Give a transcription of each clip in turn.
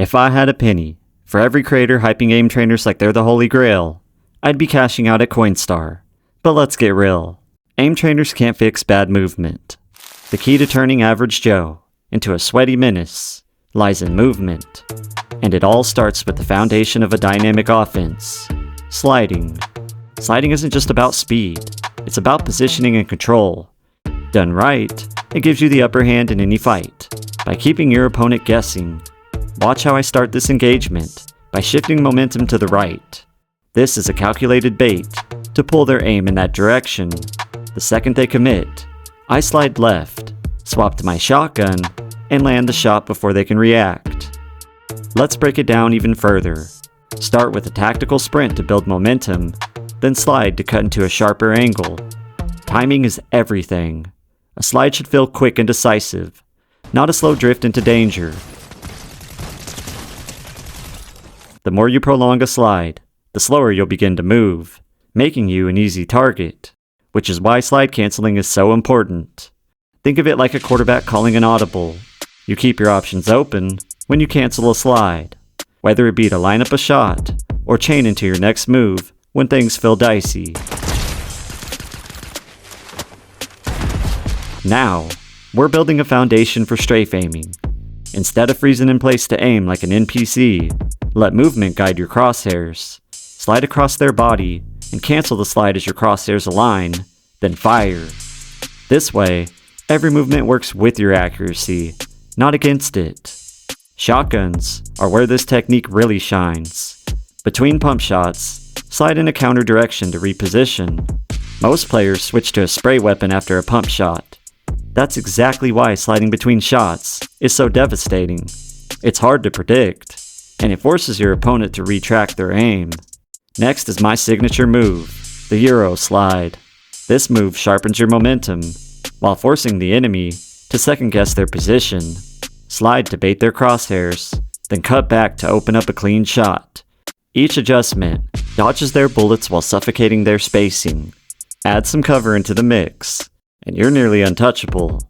If I had a penny for every creator hyping aim trainers like they're the holy grail, I'd be cashing out at Coinstar. But let's get real. Aim trainers can't fix bad movement. The key to turning average Joe into a sweaty menace lies in movement. And it all starts with the foundation of a dynamic offense: sliding. Sliding isn't just about speed, it's about positioning and control. Done right, it gives you the upper hand in any fight, by keeping your opponent guessing. Watch how I start this engagement, by shifting momentum to the right. This is a calculated bait, to pull their aim in that direction. The second they commit, I slide left, swap to my shotgun, and land the shot before they can react. Let's break it down even further. Start with a tactical sprint to build momentum, then slide to cut into a sharper angle. Timing is everything. A slide should feel quick and decisive, not a slow drift into danger. The more you prolong a slide, the slower you'll begin to move, making you an easy target, which is why slide canceling is so important. Think of it like a quarterback calling an audible. You keep your options open when you cancel a slide, whether it be to line up a shot or chain into your next move when things feel dicey. Now, we're building a foundation for strafe aiming. Instead of freezing in place to aim like an NPC, let movement guide your crosshairs. Slide across their body and cancel the slide as your crosshairs align, then fire. This way, every movement works with your accuracy, not against it. Shotguns are where this technique really shines. Between pump shots, slide in a counter direction to reposition. Most players switch to a spray weapon after a pump shot. That's exactly why sliding between shots is so devastating. It's hard to predict, and it forces your opponent to retract their aim. Next is my signature move, the Euro slide. This move sharpens your momentum, while forcing the enemy to second guess their position. Slide to bait their crosshairs, then cut back to open up a clean shot. Each adjustment dodges their bullets while suffocating their spacing. Add some cover into the mix, and you're nearly untouchable.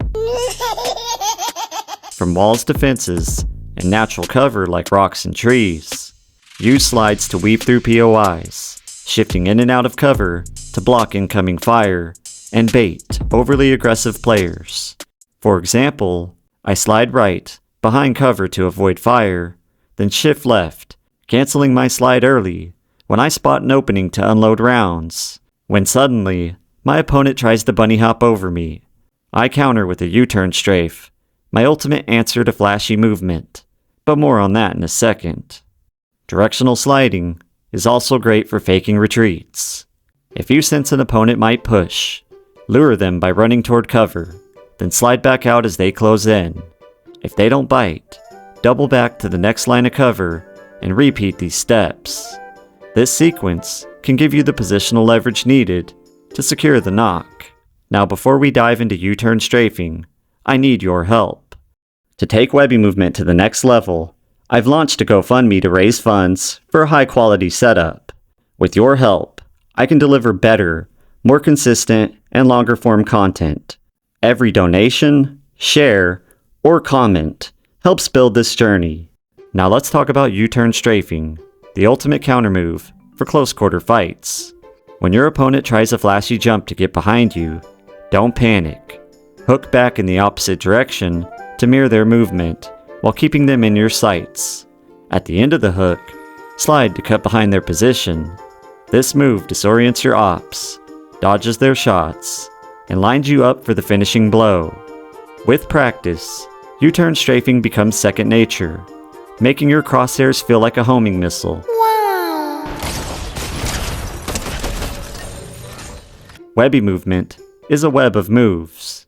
From walls to fences, and natural cover like rocks and trees. Use slides to weave through POIs, shifting in and out of cover to block incoming fire, and bait overly aggressive players. For example, I slide right, behind cover to avoid fire, then shift left, canceling my slide early when I spot an opening to unload rounds. When suddenly, my opponent tries to bunny hop over me. I counter with a U-turn strafe, my ultimate answer to flashy movement, but more on that in a second. Directional sliding is also great for faking retreats. If you sense an opponent might push, lure them by running toward cover, then slide back out as they close in. If they don't bite, double back to the next line of cover and repeat these steps. This sequence can give you the positional leverage needed to secure the knock. Now before we dive into U-turn strafing, I need your help. To take Webby movement to the next level, I've launched a GoFundMe to raise funds for a high-quality setup. With your help, I can deliver better, more consistent, and longer-form content. Every donation, share, or comment helps build this journey. Now let's talk about U-turn strafing, the ultimate countermove for close-quarter fights. When your opponent tries a flashy jump to get behind you, don't panic. Hook back in the opposite direction to mirror their movement while keeping them in your sights. At the end of the hook, slide to cut behind their position. This move disorients your ops, dodges their shots, and lines you up for the finishing blow. With practice, U-turn strafing becomes second nature, making your crosshairs feel like a homing missile. Wow! Webby movement is a web of moves.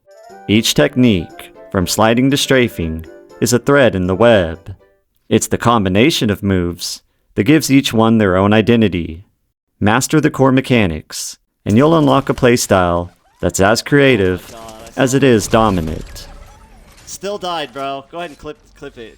Each technique, from sliding to strafing, is a thread in the web. It's the combination of moves that gives each one their own identity. Master the core mechanics, and you'll unlock a playstyle that's as creative as it is dominant. Still died, bro. Go ahead and clip it.